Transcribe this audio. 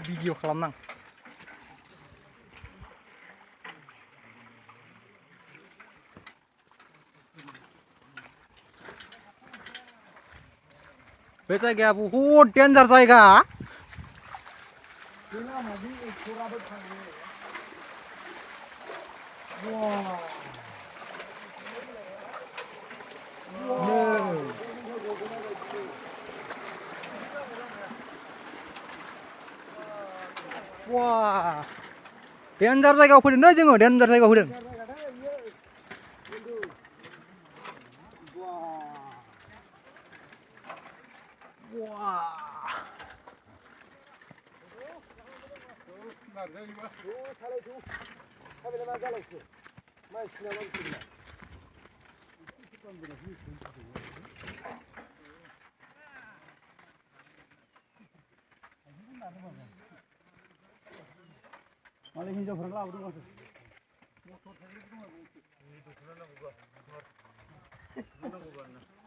video खालामनां बे जायगाया बहुत डेन्जार जायगा wah डेन्जार जायगायाव फैदों नै जोङो डेन्जार जायगायाव फैदों मालाय हिनजावफोरा लाबोदों माथो मटर साइकेल दङ